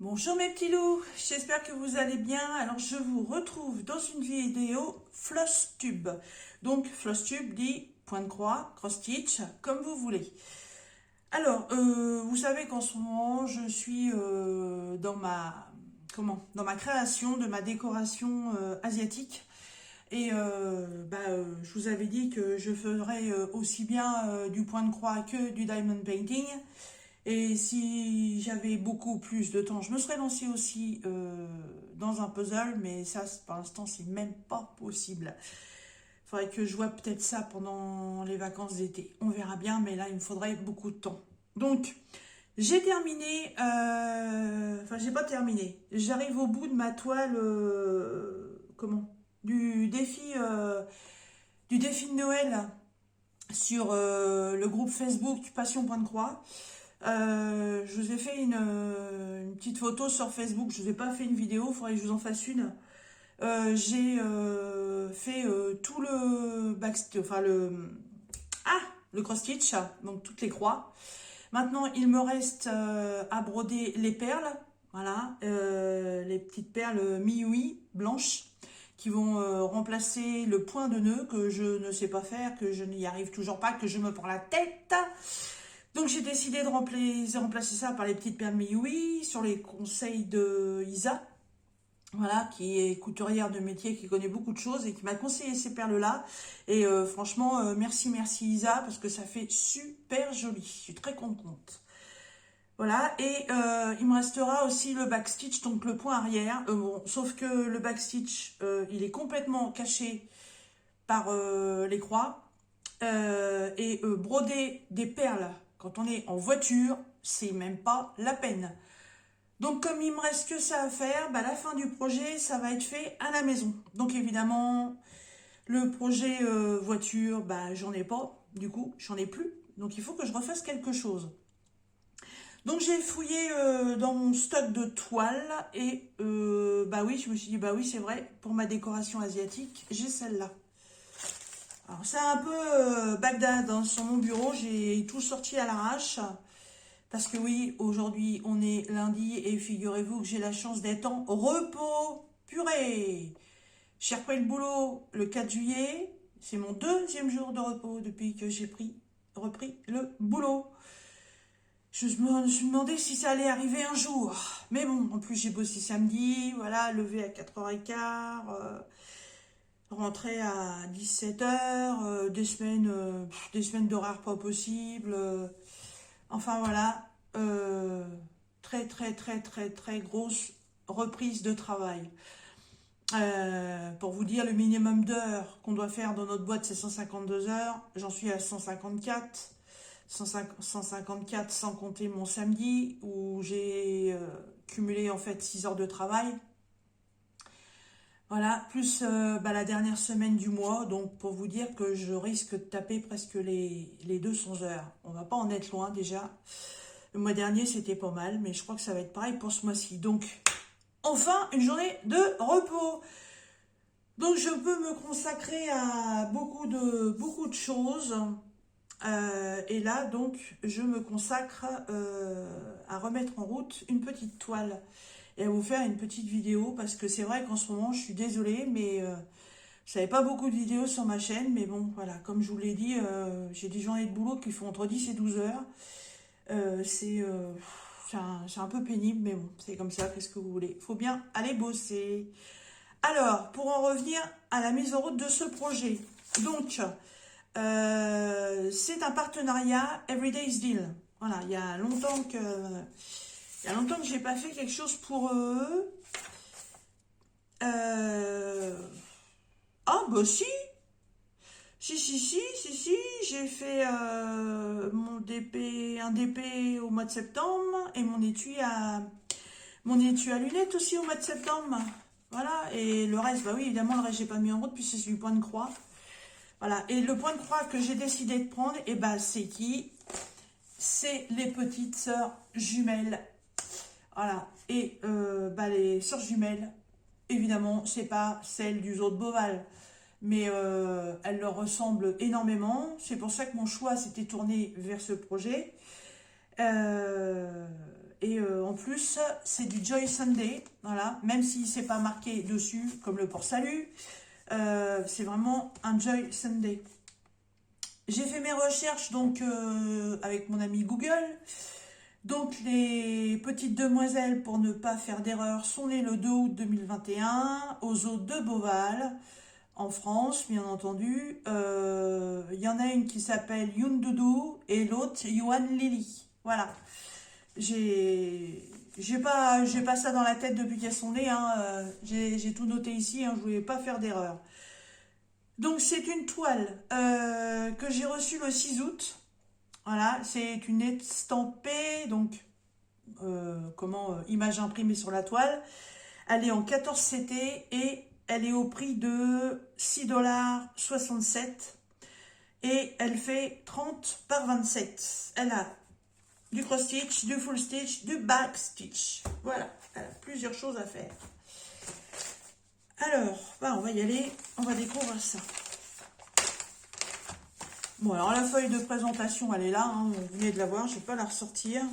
Bonjour mes petits loups, j'espère que vous allez bien. Alors je vous retrouve dans une vidéo floss tube. Donc floss tube dit point de croix, cross stitch, comme vous voulez. Alors vous savez qu'en ce moment je suis dans ma création de ma décoration asiatique. Et je vous avais dit que je ferais aussi bien du point de croix que du diamond painting. Et si j'avais beaucoup plus de temps, je me serais lancée aussi dans un puzzle, mais ça, pour l'instant, c'est même pas possible. Il faudrait que je vois peut-être ça pendant les vacances d'été. On verra bien, mais là, il me faudrait beaucoup de temps. Donc, j'ai terminé, j'ai pas terminé. J'arrive au bout de ma toile, du du défi de Noël sur le groupe Facebook Passion Point de Croix. Je vous ai fait une petite photo sur Facebook. Je vous ai pas fait une vidéo, il faudrait que je vous en fasse une. J'ai fait tout le le cross stitch, donc toutes les croix. Maintenant, il me reste à broder les perles, voilà, les petites perles mi-oui blanches qui vont remplacer le point de nœud que je ne sais pas faire, que je n'y arrive toujours pas, que je me prends la tête. Donc j'ai décidé de remplacer ça par les petites perles mi-oui sur les conseils de Isa, voilà, qui est couturière de métier, qui connaît beaucoup de choses et qui m'a conseillé ces perles-là. Et franchement, merci Isa, parce que ça fait super joli. Je suis très contente. Voilà, et il me restera aussi le backstitch, donc le point arrière. Sauf que le backstitch, il est complètement caché par les croix. Broder des perles quand on est en voiture, c'est même pas la peine. Donc comme il me reste que ça à faire, la fin du projet, ça va être fait à la maison. Donc évidemment, le projet voiture, j'en ai pas, du coup, j'en ai plus. Donc il faut que je refasse quelque chose. Donc j'ai fouillé dans mon stock de toiles et je me suis dit, oui, c'est vrai, pour ma décoration asiatique, j'ai celle-là. Alors c'est un peu Bagdad, hein, sur mon bureau, j'ai tout sorti à l'arrache. Parce que oui, aujourd'hui on est lundi et figurez-vous que j'ai la chance d'être en repos. Purée! J'ai repris le boulot le 4 juillet. C'est mon deuxième jour de repos depuis que j'ai repris le boulot. Je me demandais si ça allait arriver un jour. Mais bon, en plus j'ai bossé samedi, voilà, levé à 4h15, rentré à 17h, des semaines d'horaire pas possible. Enfin voilà, très très très très très grosse reprise de travail. Pour vous dire, le minimum d'heures qu'on doit faire dans notre boîte, c'est 152 heures. J'en suis à 154. 154 sans compter mon samedi où j'ai cumulé en fait 6 heures de travail. Voilà, plus la dernière semaine du mois, donc pour vous dire que je risque de taper presque les 200 heures. On va pas en être loin déjà. Le mois dernier, c'était pas mal, mais je crois que ça va être pareil pour ce mois-ci. Donc, enfin, une journée de repos. Donc, je peux me consacrer à beaucoup de choses. Et là, donc, je me consacre à remettre en route une petite toile et à vous faire une petite vidéo parce que c'est vrai qu'en ce moment, je suis désolée, mais je n'avais pas beaucoup de vidéos sur ma chaîne. Mais bon, voilà, comme je vous l'ai dit, j'ai des journées de boulot qui font entre 10 et 12 heures. C'est un peu pénible, mais bon, c'est comme ça, qu'est-ce que vous voulez? Faut bien aller bosser. Alors, pour en revenir à la mise en route de ce projet. Donc, c'est un partenariat Everyday's Deal. Voilà, il y a longtemps que j'ai pas fait quelque chose pour eux. Ah bah si, j'ai fait un DP au mois de septembre et mon étui à lunettes aussi au mois de septembre. Voilà, et le reste, oui, évidemment, le reste, j'ai pas mis en route, puis c'est du point de croix. Voilà, et le point de croix que j'ai décidé de prendre, c'est qui? C'est les petites sœurs jumelles. Voilà, et les sœurs jumelles, évidemment, c'est pas celles du zoo de Beauval, mais elles leur ressemblent énormément. C'est pour ça que mon choix s'était tourné vers ce projet. Et en plus, c'est du Joy Sunday, voilà, même si c'est pas marqué dessus, comme le port salut, c'est vraiment un Joy Sunday. J'ai fait mes recherches donc avec mon ami Google. Donc les petites demoiselles, pour ne pas faire d'erreur, sont nées le 2 août 2021 au zoo de Beauval, en France, bien entendu. Il y en a une qui s'appelle Youn Doudou et l'autre Yuan Lily. Voilà. J'ai pas ça dans la tête depuis qu'elles sont nées. Hein. J'ai tout noté ici. Hein, je voulais pas faire d'erreur. Donc c'est une toile que j'ai reçue le 6 août. Voilà, c'est une estampée, donc image imprimée sur la toile. Elle est en 14 CT et elle est au prix de 6,67 $ et elle fait 30 par 27. Elle a du cross stitch, du full stitch, du back stitch. Voilà, elle a plusieurs choses à faire. Alors, on va y aller, on va découvrir ça. Bon, alors la feuille de présentation, elle est là, hein, vous venez de la voir, je ne vais pas la ressortir.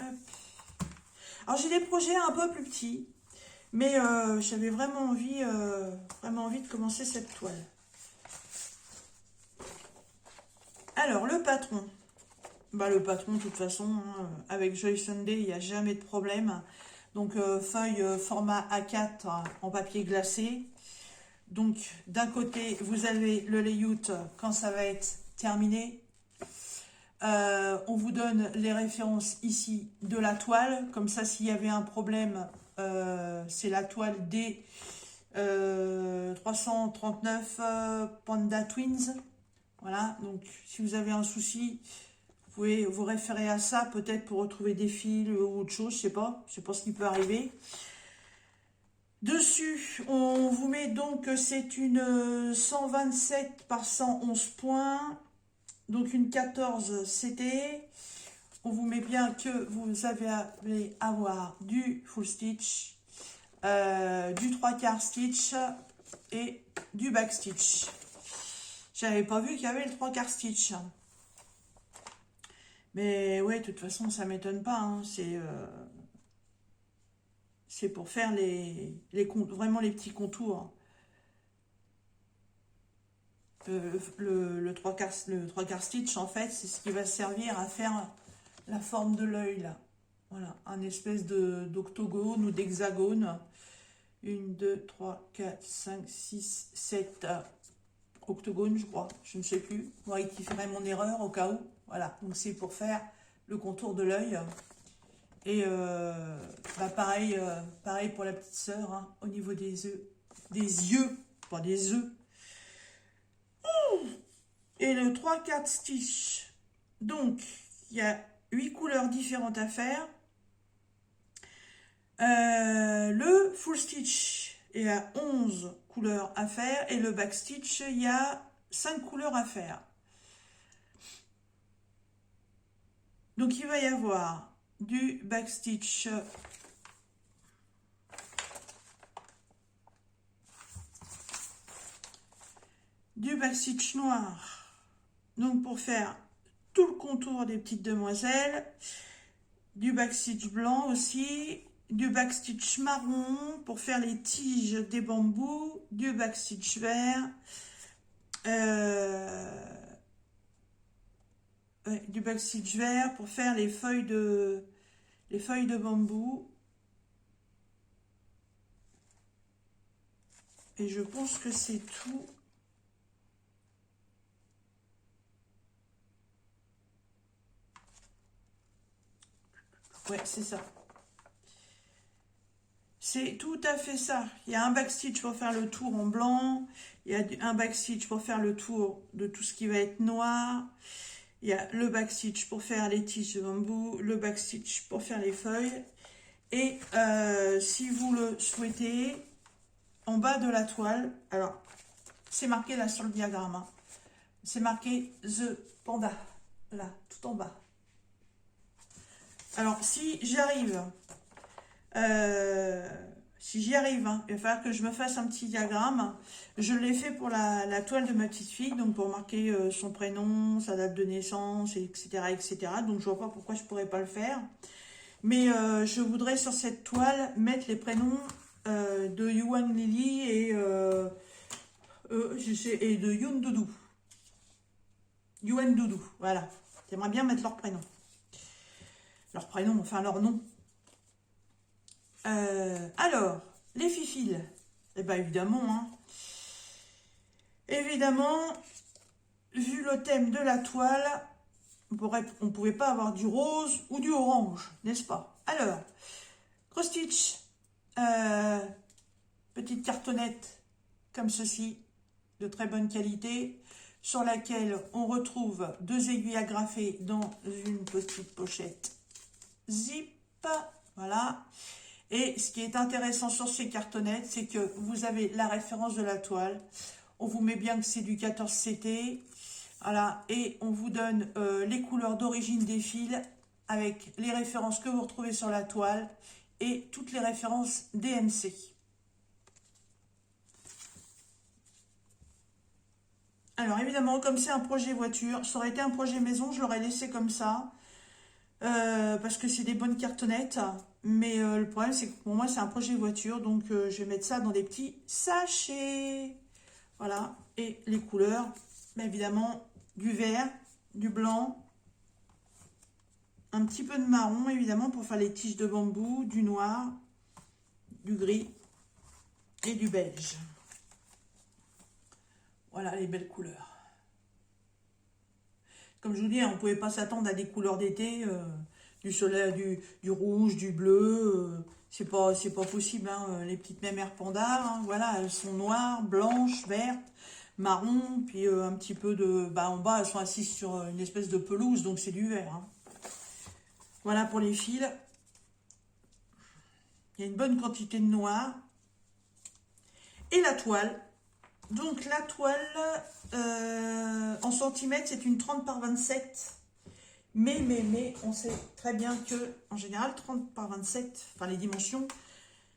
Hop. Alors j'ai des projets un peu plus petits, mais j'avais vraiment envie de commencer cette toile. Alors le patron, le patron de toute façon, hein, avec Joy Sunday, il n'y a jamais de problème. Donc feuille format A4 en papier glacé. Donc d'un côté, vous avez le layout quand ça va être terminé. On vous donne les références ici de la toile. Comme ça, s'il y avait un problème, c'est la toile D 339 Panda Twins. Voilà, donc si vous avez un souci, vous pouvez vous référer à ça, peut-être pour retrouver des fils ou autre chose, je sais pas ce qui peut arriver. Dessus, on vous met donc que c'est une 127 par 111 points, donc une 14 CT. On vous met bien que vous allez avoir du full stitch, du 3/4 stitch et du back stitch. J'avais pas vu qu'il y avait le 3/4 stitch. Mais ouais, de toute façon, ça m'étonne pas. Hein. C'est pour faire vraiment les petits contours. Le 3/4 stitch, en fait, c'est ce qui va servir à faire la forme de l'œil, là. Voilà, un espèce d'octogone ou d'hexagone. 1, 2, 3, 4, 5, 6, 7 octogones, je crois. Je ne sais plus. Je rectifierai mon erreur au cas où. Voilà, donc c'est pour faire le contour de l'œil. Et pareil pour la petite sœur, hein, au niveau des yeux, pas des œufs. Et le 3/4 stitch. Donc, il y a 8 couleurs différentes à faire. Le full stitch, il y a 11 couleurs à faire. Et le back stitch, il y a 5 couleurs à faire. Donc, il va y avoir du back stitch noir, donc pour faire tout le contour des petites demoiselles, du back stitch blanc aussi, du back stitch marron pour faire les tiges des bambous, du back stitch vert, du back stitch vert pour faire les feuilles de bambou. Et je pense que c'est tout. Ouais, c'est ça. C'est tout à fait ça. Il y a un backstitch pour faire le tour en blanc. Il y a un backstitch pour faire le tour de tout ce qui va être noir. Il y a le backstitch pour faire les tiges de bambou. Le backstitch pour faire les feuilles. Et si vous le souhaitez, en bas de la toile, alors, c'est marqué là sur le diagramme. Hein, c'est marqué The Panda. Là, tout en bas. Alors, si j'arrive si j'y arrive, hein. Il va falloir que je me fasse un petit diagramme. Je l'ai fait pour la toile de ma petite fille, donc pour marquer son prénom, sa date de naissance, etc., etc. Donc je vois pas pourquoi je pourrais pas le faire. Mais je voudrais sur cette toile mettre les prénoms de Yuan Lily et de Yun Doudou. Yuan Doudou, voilà. J'aimerais bien mettre leur prénom. Leur prénom, enfin leur nom. Alors, les fifiles. Eh bien, évidemment, hein. Évidemment, vu le thème de la toile, on ne pouvait pas avoir du rose ou du orange, n'est-ce pas? Alors, cross-stitch, petite cartonnette comme ceci, de très bonne qualité, sur laquelle on retrouve 2 aiguilles agrafées dans une petite pochette zip, voilà. Et ce qui est intéressant sur ces cartonnettes, c'est que vous avez la référence de la toile. On vous met bien que c'est du 14 CT. Voilà. Et on vous donne les couleurs d'origine des fils avec les références que vous retrouvez sur la toile et toutes les références DMC. Alors évidemment, comme c'est un projet voiture, ça aurait été un projet maison, je l'aurais laissé comme ça. Parce que c'est des bonnes cartonnettes. Mais le problème, c'est que pour moi, c'est un projet voiture. Donc, je vais mettre ça dans des petits sachets. Voilà. Et les couleurs, bien évidemment, du vert, du blanc, un petit peu de marron, évidemment, pour faire les tiges de bambou, du noir, du gris et du beige. Voilà les belles couleurs. Comme je vous dis, on ne pouvait pas s'attendre à des couleurs d'été, du soleil, du rouge, du bleu. C'est pas possible, hein. Les petites mémères pandas, hein, voilà, elles sont noires, blanches, vertes, marron, puis un petit peu de... Bah, en bas, elles sont assises sur une espèce de pelouse, donc c'est du vert. Hein. Voilà pour les fils. Il y a une bonne quantité de noir. Et la toile. Donc la toile, en centimètres, c'est une 30 par 27. Mais, on sait très bien que, en général, 30 par 27, enfin les dimensions,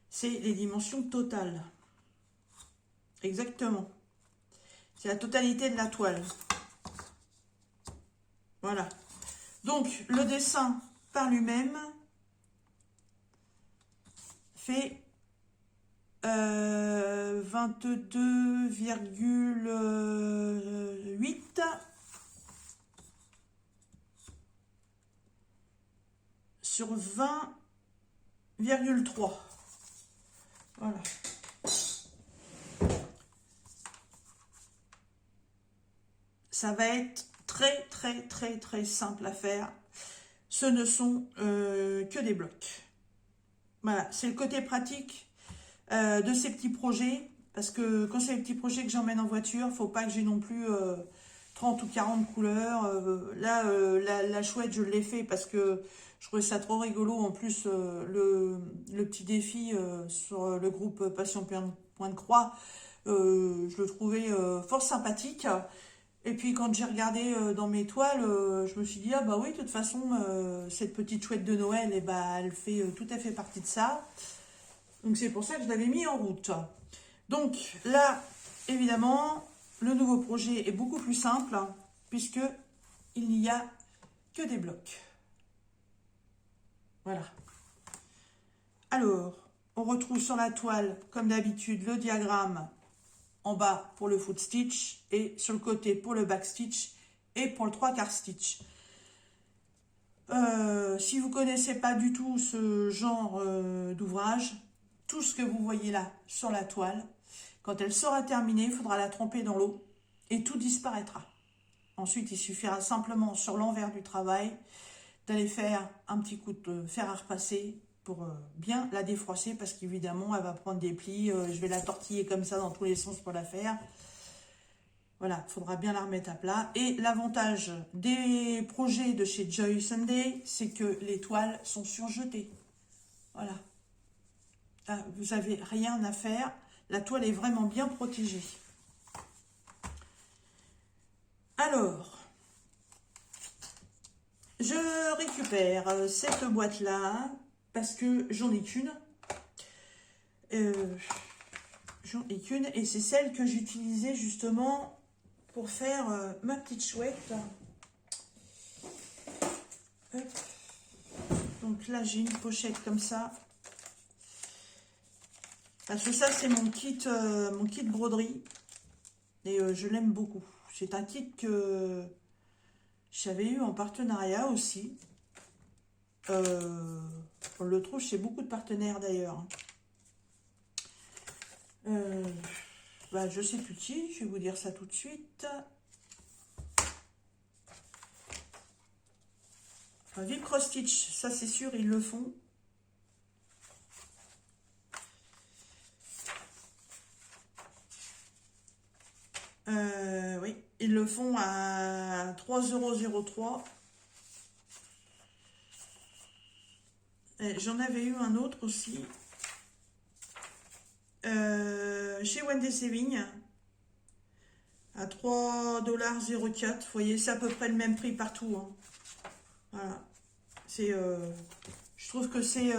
c'est les dimensions totales. Exactement. C'est la totalité de la toile. Voilà. Donc, le dessin par lui-même fait 22,8 sur 20,3. Voilà. Ça va être très simple à faire. Ce ne sont que des blocs. Voilà, c'est le côté pratique de ces petits projets. Parce que quand c'est les petits projets que j'emmène en voiture, il ne faut pas que j'ai non plus 30 ou 40 couleurs. La chouette, je l'ai fait parce que je trouvais ça trop rigolo. En plus, le petit défi sur le groupe Passion Point de Croix, je le trouvais fort sympathique. Et puis quand j'ai regardé dans mes toiles, je me suis dit, ah bah oui, de toute façon, cette petite chouette de Noël, eh bah, elle fait tout à fait partie de ça. Donc c'est pour ça que je l'avais mis en route. Donc là, évidemment, le nouveau projet est beaucoup plus simple, hein, puisque il n'y a que des blocs. Voilà. Alors, on retrouve sur la toile, comme d'habitude, le diagramme en bas pour le foot stitch et sur le côté pour le back stitch et pour le 3/4 stitch. Si vous ne connaissez pas du tout ce genre d'ouvrage, tout ce que vous voyez là sur la toile, quand elle sera terminée, il faudra la tremper dans l'eau et tout disparaîtra. Ensuite, il suffira simplement sur l'envers du travail d'aller faire un petit coup de fer à repasser pour bien la défroisser parce qu'évidemment, elle va prendre des plis. Je vais la tortiller comme ça dans tous les sens pour la faire. Voilà, il faudra bien la remettre à plat. Et l'avantage des projets de chez Joy Sunday, c'est que les toiles sont surjetées. Voilà. Là, vous n'avez rien à faire. La toile est vraiment bien protégée. Alors, je récupère cette boîte-là parce que j'en ai qu'une. J'en ai qu'une et c'est celle que j'utilisais justement pour faire ma petite chouette. Hop. Donc là j'ai une pochette comme ça. Parce que ça c'est mon kit broderie. Et je l'aime beaucoup. C'est un kit que j'avais eu en partenariat aussi. On le trouve chez beaucoup de partenaires d'ailleurs. Bah, je sais plus qui, je vais vous dire ça tout de suite. Enfin, Vic Cross Stitch, ça c'est sûr, ils le font. Oui, ils le font à 3,03 €. J'en avais eu un autre aussi. Chez Wendy Saving à 3,04 $. Vous voyez, c'est à peu près le même prix partout. Hein. Voilà. Je trouve que c'est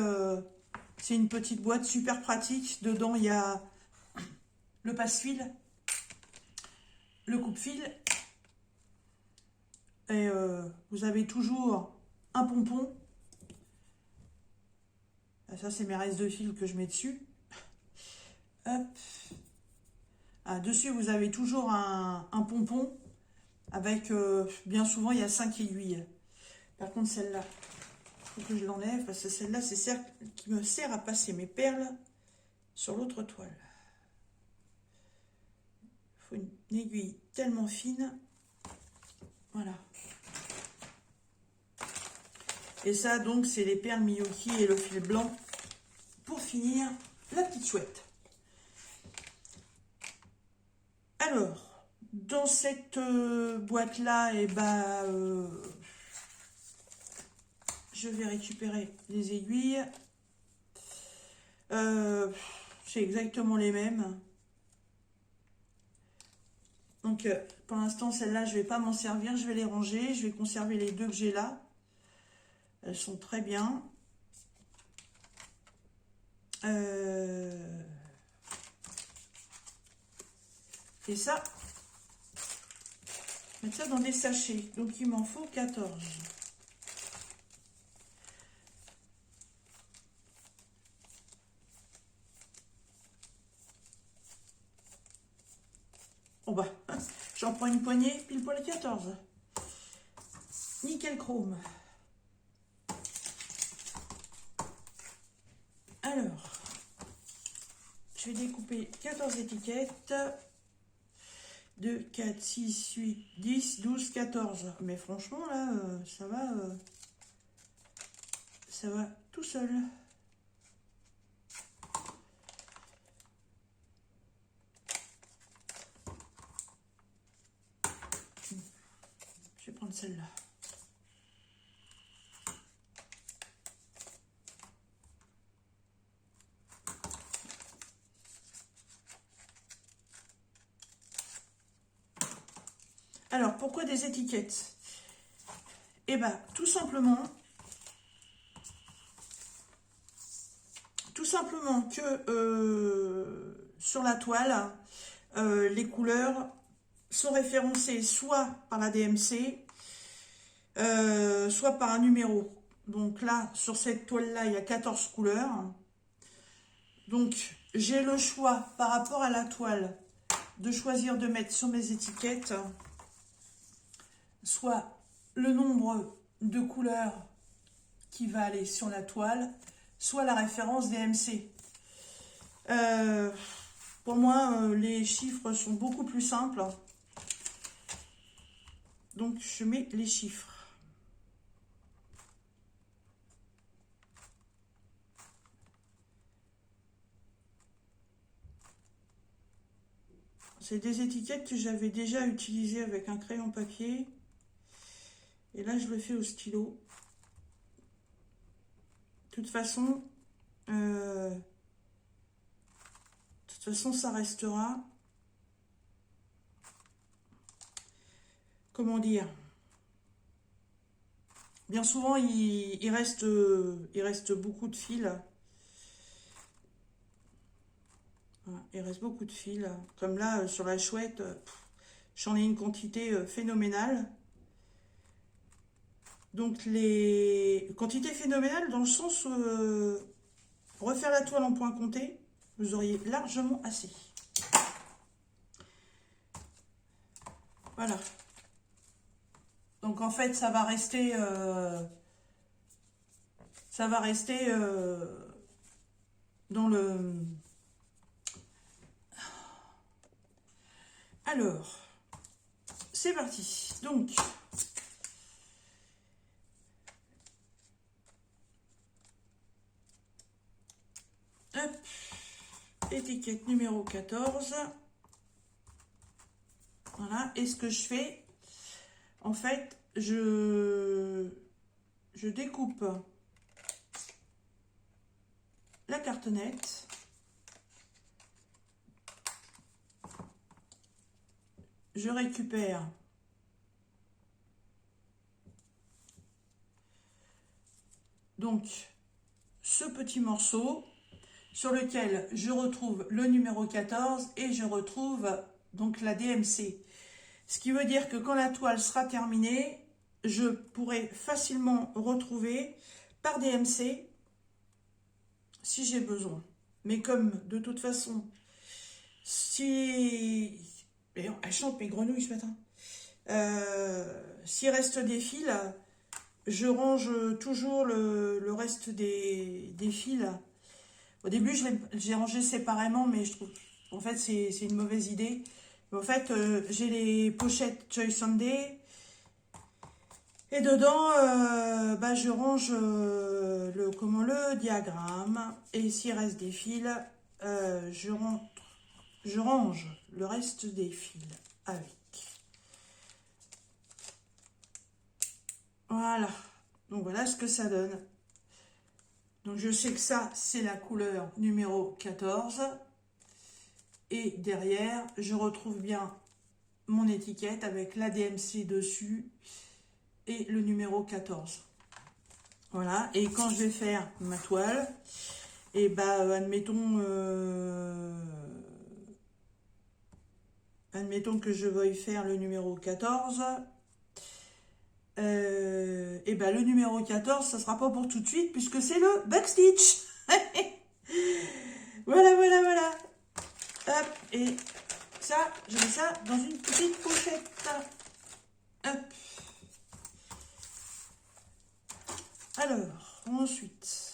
une petite boîte super pratique. Dedans, il y a le passe-fil, le coupe-fil. Et vous avez toujours un pompon. Ça, c'est mes restes de fil que je mets dessus. Hop. Ah, dessus, vous avez toujours un pompon avec, bien souvent, il y a 5 aiguilles. Par contre, celle-là, il faut que je l'enlève parce que celle-là, c'est celle qui me sert à passer mes perles sur l'autre toile. Il faut une aiguille tellement fine. Voilà. Et ça, donc, c'est les perles Miyuki et le fil blanc pour finir la petite chouette. Alors, dans cette boîte-là, eh ben, je vais récupérer les aiguilles. C'est exactement les mêmes. Donc, pour l'instant, celles-là, je ne vais pas m'en servir. Je vais les ranger. Je vais conserver les deux que j'ai là. Elles sont très bien. Et ça, mettre ça dans des sachets. Donc, il m'en faut 14. Bon bah, j'en prends une poignée, pile poil 14. Nickel chrome. Alors, je vais découper 14 étiquettes. 2, 4, 6, 8, 10, 12, 14. Mais franchement, là, ça va tout seul. Je vais prendre celle-là. Alors, pourquoi des étiquettes? Eh bien, tout simplement que sur la toile, les couleurs sont référencées soit par la DMC, soit par un numéro. Donc là, sur cette toile-là, il y a 14 couleurs. Donc, j'ai le choix par rapport à la toile de choisir de mettre sur mes étiquettes soit le nombre de couleurs qui va aller sur la toile, soit la référence DMC. Pour moi, les chiffres sont beaucoup plus simples. Donc, je mets les chiffres. C'est des étiquettes que j'avais déjà utilisées avec un crayon papier. Et là, je le fais au stylo. De toute façon, ça restera. Comment dire? Bien souvent, il reste beaucoup de fils. Il reste beaucoup de fils. Comme là, sur la chouette, j'en ai une quantité phénoménale. Donc, les quantités phénoménales dans le sens refaire la toile en point compté, vous auriez largement assez. Voilà. Donc, en fait, ça va rester... dans le... Alors, c'est parti. Donc, hop, étiquette numéro 14. Voilà, et ce que je fais, en fait, je découpe la cartonnette. Je récupère donc ce petit morceau sur lequel je retrouve le numéro 14 et je retrouve donc la DMC. Ce qui veut dire que quand la toile sera terminée, je pourrai facilement retrouver par DMC si j'ai besoin. Mais comme de toute façon, si... D'ailleurs, elles chantent mes grenouilles ce matin. S'il reste des fils, je range toujours le reste des fils. Au début, j'ai rangé séparément, mais je trouve, en fait, c'est une mauvaise idée. Mais en fait, j'ai les pochettes Joy Sunday. Et dedans, je range le diagramme. Et s'il reste des fils, je range le reste des fils avec. Voilà. Donc voilà ce que ça donne. Donc je sais que ça, c'est la couleur numéro 14. Et derrière, je retrouve bien mon étiquette avec la DMC dessus et le numéro 14. Voilà. Et quand je vais faire ma toile, et admettons que je veuille faire le numéro 14. Le numéro 14, ça sera pas pour tout de suite puisque c'est le backstitch. Voilà. Hop, et ça, je mets ça dans une petite pochette. Hop. Alors, ensuite...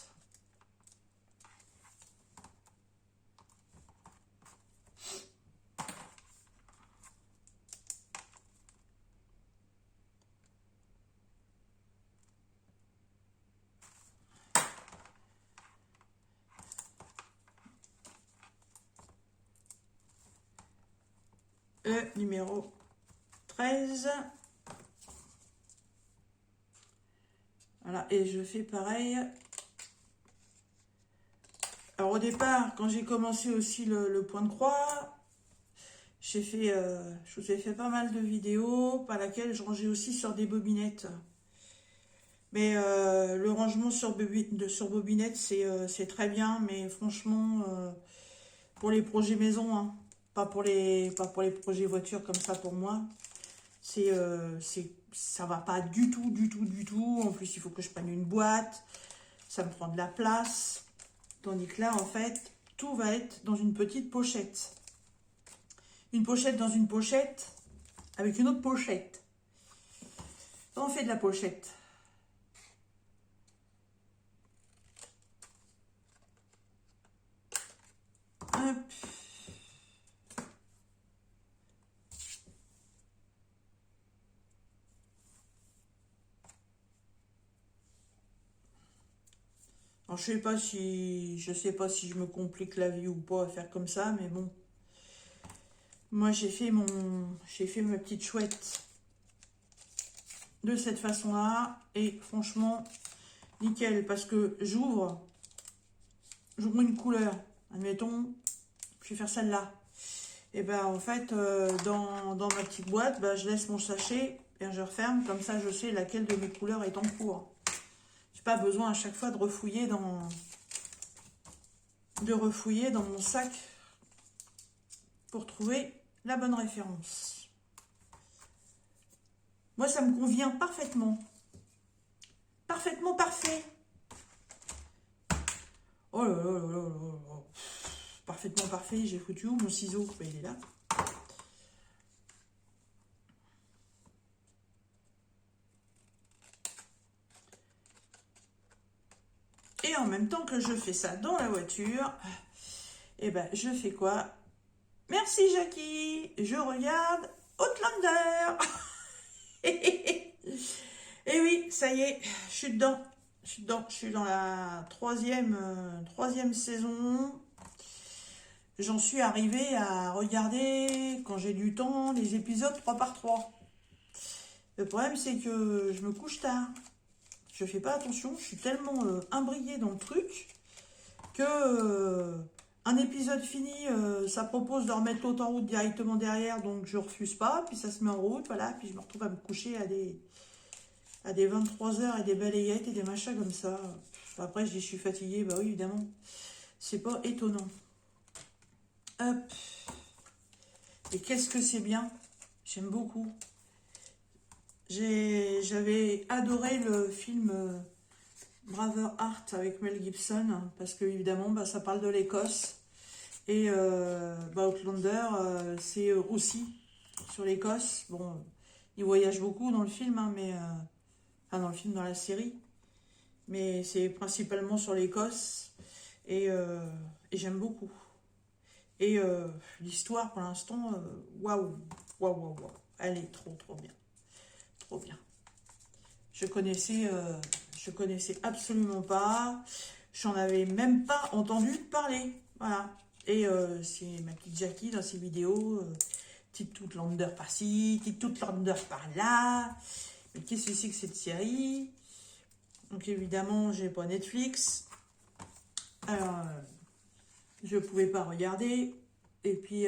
le numéro 13. Voilà, et je fais pareil. Alors au départ, quand j'ai commencé aussi le point de croix, je vous ai fait pas mal de vidéos par laquelle je rangeais aussi sur des bobinettes. Mais le rangement sur bobinette, c'est très bien, mais franchement, pour les projets maison, hein, pas pour les projets voitures comme ça pour moi, ça va pas du tout. En plus, il faut que je prenne une boîte, ça me prend de la place. Tandis que là, en fait, tout va être dans une petite pochette. Une pochette dans une pochette, avec une autre pochette. On fait de la pochette. Hop. Alors, je sais pas si je me complique la vie ou pas à faire comme ça, mais bon. Moi, j'ai fait ma petite chouette de cette façon-là. Et franchement, nickel. Parce que j'ouvre une couleur. Admettons, je vais faire celle-là. Et ben en fait, dans ma petite boîte, je laisse mon sachet et je referme. Comme ça, je sais laquelle de mes couleurs est en cours. J'ai pas besoin à chaque fois de refouiller dans mon sac pour trouver la bonne référence. Moi, ça me convient parfaitement. Parfaitement parfait. Oh là là là là là là. Parfaitement parfait. J'ai foutu où mon ciseau? Ben, il est là. Et en même temps que je fais ça dans la voiture, eh ben, je fais quoi? Merci Jackie. Je regarde Outlander. Et oui, ça y est, je suis dedans. Je suis dans la troisième saison. J'en suis arrivée à regarder, quand j'ai du temps, les épisodes 3 par 3. Le problème, c'est que je me couche tard. Je fais pas attention, je suis tellement imbriquée dans le truc que un épisode fini, ça propose de remettre l'autre en route directement derrière, donc je refuse pas, puis ça se met en route, voilà, puis je me retrouve à me coucher à des 23 heures et des balayettes et des machins comme ça. Après, je dis, je suis fatiguée, bah oui, évidemment, c'est pas étonnant. Hop. Et qu'est-ce que c'est bien, j'aime beaucoup. J'avais adoré le film Braveheart avec Mel Gibson, parce que évidemment bah, ça parle de l'Écosse, et bah, Outlander c'est aussi sur l'Écosse. Bon, il voyage beaucoup dans le film, hein, mais enfin dans le film, dans la série, mais c'est principalement sur l'Écosse, et j'aime beaucoup. Et l'histoire pour l'instant, waouh, waouh, waouh, waouh, elle est trop bien. Trop bien. Je connaissais absolument pas. J'en avais même pas entendu parler. Voilà. Et c'est ma petite Jackie dans ses vidéos. Petite Outlander par-ci, petite Outlander par-là. Mais qu'est-ce que c'est que cette série? Donc évidemment, j'ai pas Netflix. Alors, je pouvais pas regarder. Et puis,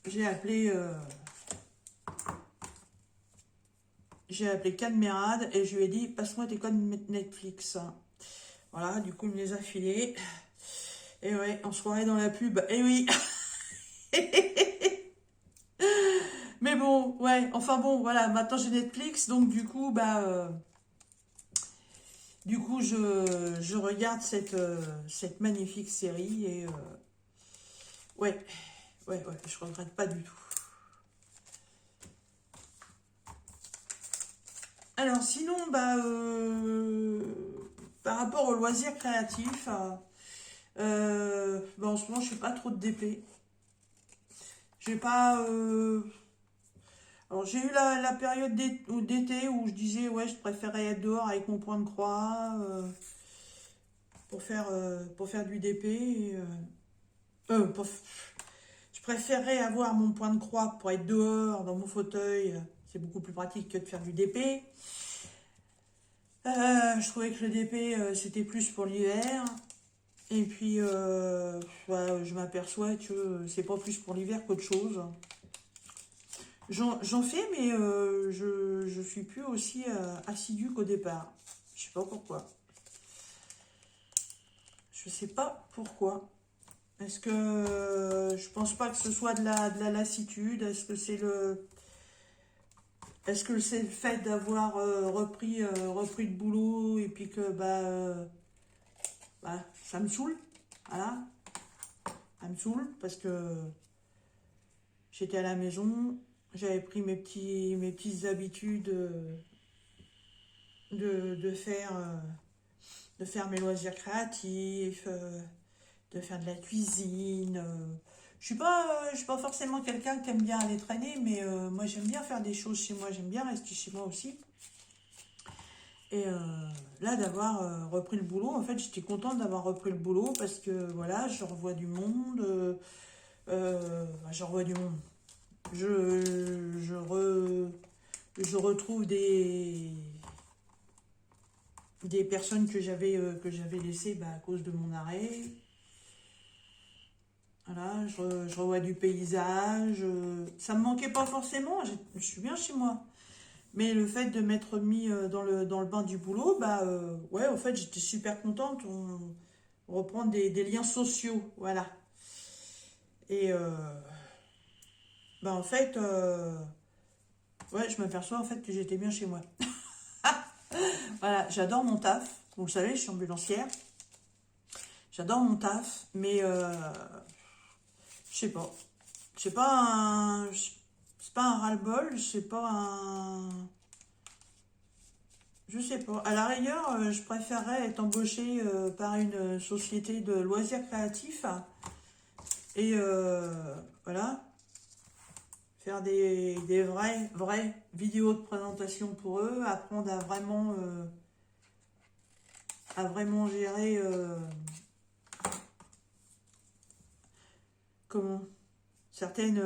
j'ai appelé... J'ai appelé Cadmerade et je lui ai dit, passe-moi tes codes Netflix. Voilà, du coup, il me les a filés. Et ouais, on se croirait dans la pub. Et oui. Mais bon, ouais, enfin bon, voilà, maintenant j'ai Netflix, donc du coup, bah, je regarde cette magnifique série et ouais, je regrette pas du tout. Alors sinon, bah, par rapport aux loisirs créatifs, bah, en ce moment je fais pas trop de DP. J'ai pas. Alors j'ai eu la période d'été où je disais ouais je préférais être dehors avec mon point de croix pour faire du DP. Et, je préférerais avoir mon point de croix pour être dehors dans mon fauteuil. C'est beaucoup plus pratique que de faire du DP. Je trouvais que le DP c'était plus pour l'hiver. Et puis ouais, je m'aperçois que c'est pas plus pour l'hiver qu'autre chose. J'en fais, mais je suis plus aussi assidue qu'au départ. Je sais pas pourquoi. Je sais pas pourquoi. Est-ce que je pense pas que ce soit de la lassitude? Est-ce que c'est le fait d'avoir repris le boulot et puis que bah, ça me saoule, voilà, ça me saoule parce que j'étais à la maison, j'avais pris mes petites habitudes de faire mes loisirs créatifs, de faire de la cuisine. Je suis pas forcément quelqu'un qui aime bien aller traîner, mais moi j'aime bien faire des choses chez moi, j'aime bien rester chez moi aussi. Et là, d'avoir repris le boulot, en fait, j'étais contente d'avoir repris le boulot parce que voilà, je revois du monde. Je revois du monde. Je retrouve des personnes que j'avais laissées à cause de mon arrêt. Voilà, je revois du paysage. Ça me manquait pas forcément, je suis bien chez moi. Mais le fait de m'être mis dans le bain du boulot, ouais, en fait, j'étais super contente. On reprend des liens sociaux, voilà. Et en fait, ouais, je m'aperçois en fait que j'étais bien chez moi. Voilà, j'adore mon taf. Vous le savez, je suis ambulancière. J'adore mon taf, mais je sais pas. C'est pas un, c'est pas un ras-le-bol, c'est pas un, je sais pas. À la rigueur, je préférerais être embauchée par une société de loisirs créatifs et voilà, faire des vraies vidéos de présentation pour eux, apprendre à vraiment gérer comment certaines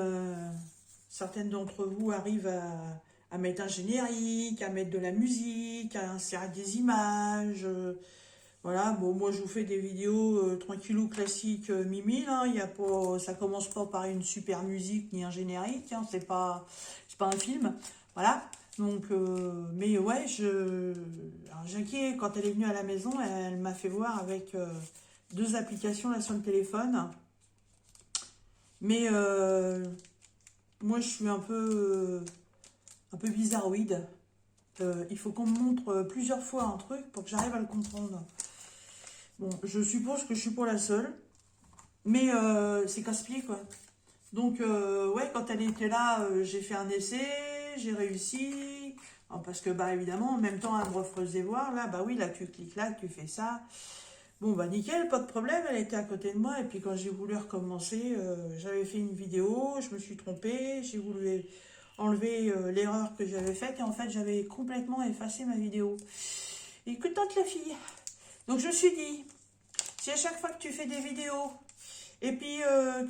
d'entre vous arrivent à mettre un générique, à mettre de la musique, à insérer des images. Voilà, bon, moi je vous fais des vidéos tranquillou classiques mimi, là. Il y a pas, ça commence pas par une super musique ni un générique, hein, c'est pas un film. Voilà. Donc, mais ouais, alors Jackie, quand elle est venue à la maison, elle m'a fait voir avec deux applications là sur le téléphone. Mais moi, je suis un peu bizarroïde. Il faut qu'on me montre plusieurs fois un truc pour que j'arrive à le comprendre. Bon, je suppose que je suis pas la seule, mais c'est casse-pied, quoi. Donc, ouais, quand elle était là, j'ai fait un essai, j'ai réussi. Alors, parce que, bah, évidemment, en même temps, elle me refaisait voir, là, bah oui, là, tu cliques là, tu fais ça. Bon, bah, nickel, pas de problème, elle était à côté de moi, et puis quand j'ai voulu recommencer, j'avais fait une vidéo, je me suis trompée, j'ai voulu enlever l'erreur que j'avais faite, et en fait, j'avais complètement effacé ma vidéo. Écoutante la fille. Donc, je me suis dit, si à chaque fois que tu fais des vidéos, et puis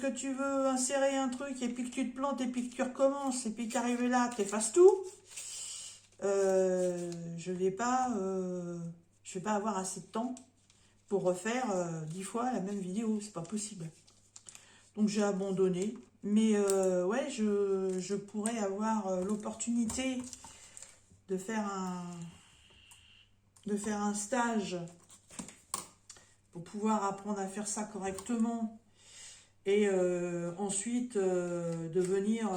que tu veux insérer un truc, et puis que tu te plantes, et puis que tu recommences, et puis qu'arrivé là, tu effaces tout, je vais pas avoir assez de temps pour refaire 10 fois la même vidéo, c'est pas possible. Donc j'ai abandonné, mais ouais, je pourrais avoir l'opportunité de de faire un stage pour pouvoir apprendre à faire ça correctement et ensuite devenir,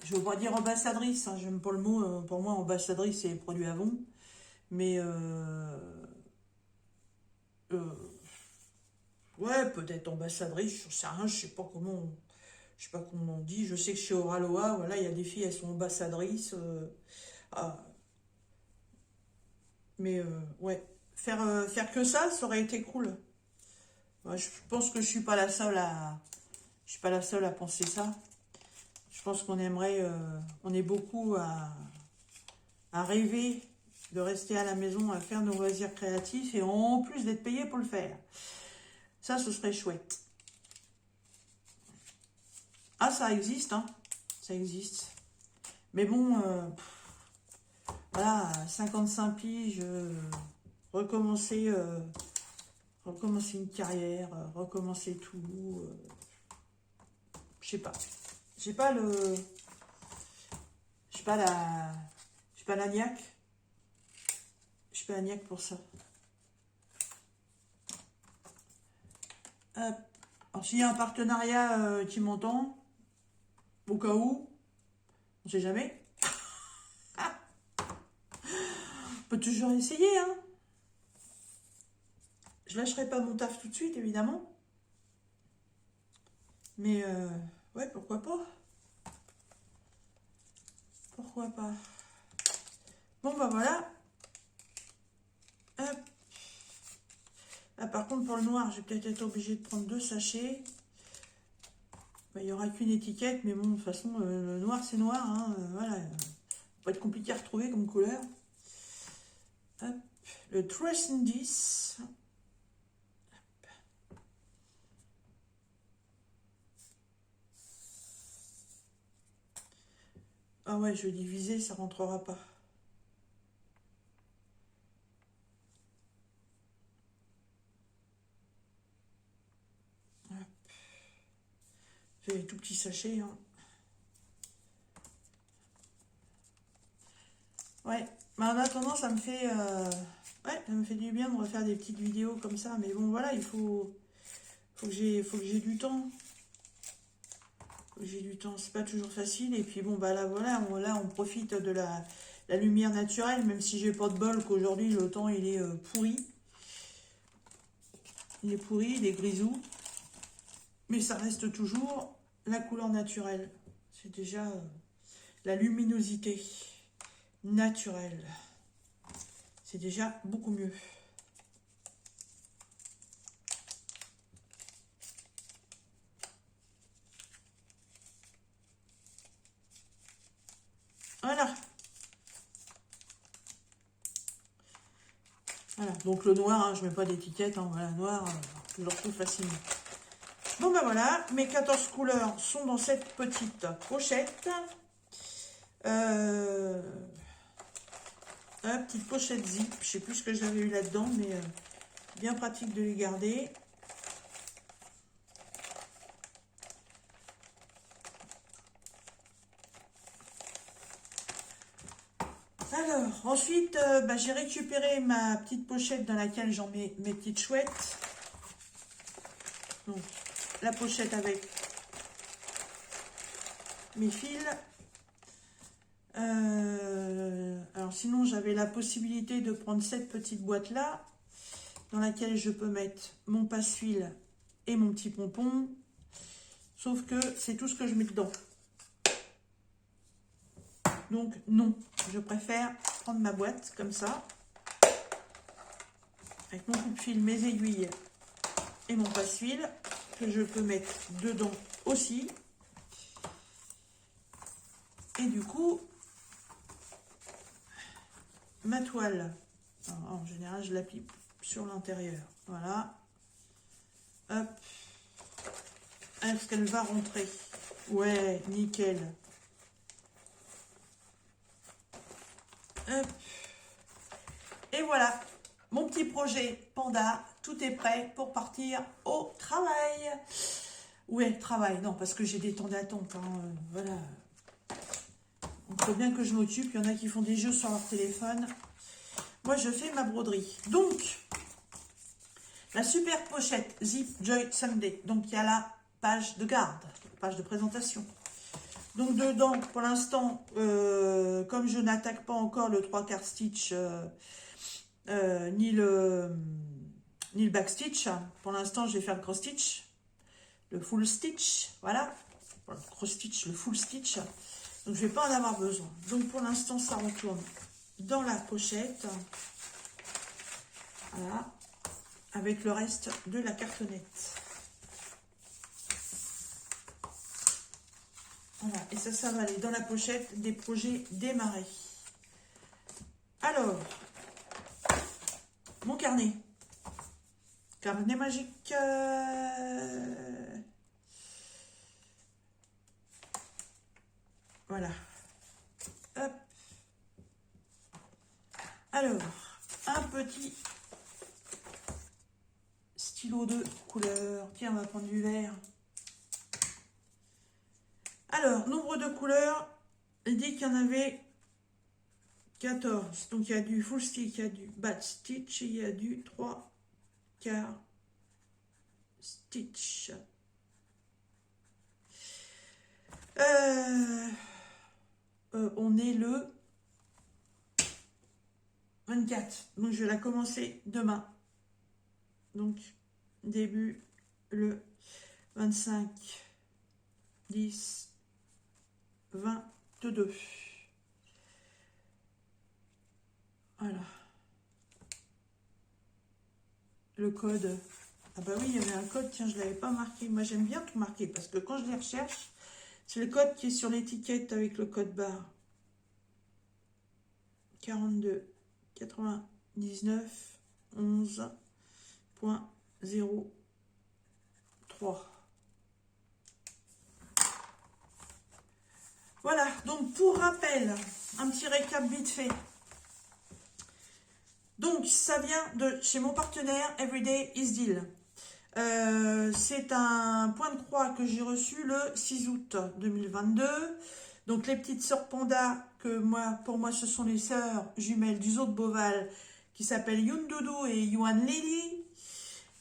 je ne veux pas dire ambassadrice, hein, j'aime pas le mot, pour moi ambassadrice c'est produit Avon, mais ouais, peut-être ambassadrice, je sais rien, je sais pas comment on dit, je sais que chez Oraloa, voilà, il y a des filles, elles sont ambassadrices, ah, mais ouais, faire que ça aurait été cool. Ouais, je pense que je suis pas la seule à penser ça. Je pense qu'on aimerait, on est beaucoup à rêver de rester à la maison, à faire nos loisirs créatifs et en plus d'être payé pour le faire. Ça, ce serait chouette. Ah, ça existe, hein. Ça existe. Mais bon, voilà, 55 piges, recommencer une carrière, recommencer tout. Je sais pas. J'ai pas le. J'ai pas la. J'ai pas la niaque. J'ai pas la niaque pour ça. Hop. Alors, s'il y a un partenariat qui m'entend, au cas où, on sait jamais. On peut toujours essayer, hein. Je lâcherai pas mon taf tout de suite, évidemment. Mais, ouais, pourquoi pas. Pourquoi pas. Bon, bah voilà. Hop. Là, par contre, pour le noir, je vais peut-être être obligée de prendre 2 sachets. Bah, il n'y aura qu'une étiquette, mais bon, de toute façon, le noir, c'est noir. Hein, voilà. Ça va pas être compliqué à retrouver comme couleur. Hop. Le Trace Indice. Ah ouais, je vais diviser, ça rentrera pas. C'est des tout petits sachets. Hein. Ouais, mais en attendant, ouais, ça me fait du bien de refaire des petites vidéos comme ça. Mais bon, voilà, Faut que j'ai du temps. J'ai du temps, c'est pas toujours facile. Et puis bon, bah là, voilà, on profite de la lumière naturelle, même si j'ai pas de bol qu'aujourd'hui, le temps, il est pourri. Il est pourri, il est grisou. Mais ça reste toujours la couleur naturelle. C'est déjà la luminosité naturelle. C'est déjà beaucoup mieux. Voilà. Voilà. Donc le noir, hein, je mets pas d'étiquette. Hein, voilà, noir, je le retrouve facilement. Bon ben voilà, mes 14 couleurs sont dans cette petite pochette. Petite pochette zip. Je sais plus ce que j'avais eu là-dedans, mais bien pratique de les garder. Alors, ensuite, j'ai récupéré ma petite pochette dans laquelle j'en mets mes petites chouettes. Donc, la pochette avec mes fils. Alors, sinon, j'avais la possibilité de prendre cette petite boîte-là, dans laquelle je peux mettre mon passe-fil et mon petit pompon. Sauf que c'est tout ce que je mets dedans. Donc non, je préfère prendre ma boîte comme ça, avec mon coupe-fil, mes aiguilles et mon passe-fil, que je peux mettre dedans aussi. Et du coup, ma toile, en général, je l'applique sur l'intérieur. Voilà. Hop. Est-ce qu'elle va rentrer? Ouais, nickel. Hop. Et voilà, mon petit projet Panda, tout est prêt pour partir au travail. Ouais, travail, non, parce que j'ai des temps d'attente, hein, voilà. On sait bien que je m'occupe, il y en a qui font des jeux sur leur téléphone. Moi, je fais ma broderie. Donc, la super pochette Zip Joy Sunday. Donc, il y a la page de garde, page de présentation. Donc dedans, pour l'instant, comme je n'attaque pas encore le 3/4 stitch, ni le back stitch, pour l'instant je vais faire le cross stitch, le full stitch, voilà, le cross stitch, le full stitch, donc je vais pas en avoir besoin. Donc pour l'instant ça retourne dans la pochette, voilà, avec le reste de la cartonnette. Voilà, et ça va aller dans la pochette des projets démarrés. Alors, mon carnet. Carnet magique. Voilà. Hop. Alors, un petit stylo de couleur. Tiens, on va prendre du vert. Alors, nombre de couleurs, il dit qu'il y en avait 14. Donc, il y a du full stitch, il y a du back stitch, il y a du 3/4 stitch. On est le 24. Donc, je vais la commencer demain. Donc, début le 25, 10, 22. Voilà. Le code. Ah bah oui, il y avait un code. Tiens, je ne l'avais pas marqué. Moi, j'aime bien tout marquer parce que quand je les recherche, c'est le code qui est sur l'étiquette avec le code barre. 42 99 11.03. Voilà, donc pour rappel, un petit récap vite fait. Donc, ça vient de chez mon partenaire Everyday is Deal. C'est un point de croix que j'ai reçu le 6 août 2022. Donc, les petites sœurs Panda, pour moi, ce sont les sœurs jumelles du zoo de Beauval, qui s'appellent Youn Doudou et Yuan Lily.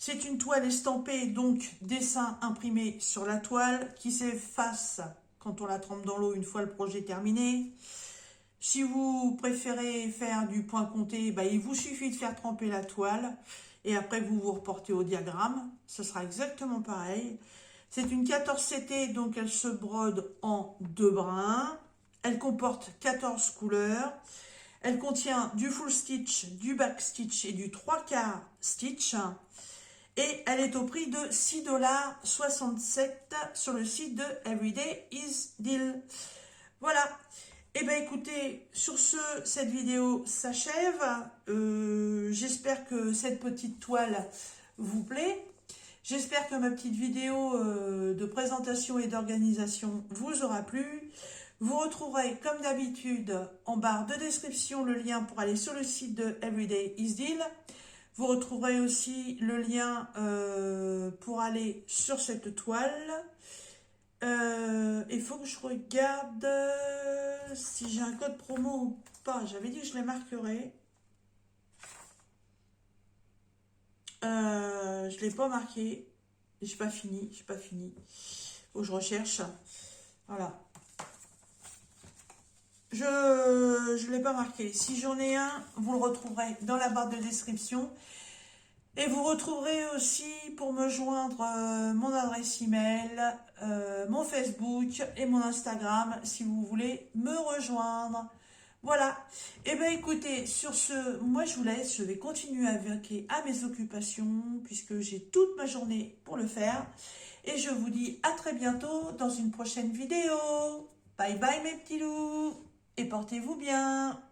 C'est une toile estampée, donc dessin imprimé sur la toile qui s'efface quand on la trempe dans l'eau une fois le projet terminé. Si vous préférez faire du point compté, bah, il vous suffit de faire tremper la toile et après vous vous reportez au diagramme. Ce sera exactement pareil. C'est une 14CT, donc elle se brode en 2 brins. Elle comporte 14 couleurs. Elle contient du full stitch, du back stitch et du 3/4 stitch. Et elle est au prix de 6,67 $ sur le site de Everyday is Deal. Voilà. Et bien écoutez, sur ce, cette vidéo s'achève. J'espère que cette petite toile vous plaît. J'espère que ma petite vidéo de présentation et d'organisation vous aura plu. Vous retrouverez comme d'habitude en barre de description le lien pour aller sur le site de Everyday is Deal. Vous retrouverez aussi le lien pour aller sur cette toile. Il faut que je regarde si j'ai un code promo ou pas. J'avais dit que je les marquerais. Je ne l'ai pas marqué. J'ai pas fini. Faut que je recherche. Voilà. Je ne l'ai pas marqué. Si j'en ai un, vous le retrouverez dans la barre de description. Et vous retrouverez aussi pour me joindre mon adresse email, mon Facebook et mon Instagram si vous voulez me rejoindre. Voilà. Et bien écoutez, sur ce, moi je vous laisse, je vais continuer à vaquer à mes occupations puisque j'ai toute ma journée pour le faire. Et je vous dis à très bientôt dans une prochaine vidéo. Bye bye mes petits loups et portez-vous bien.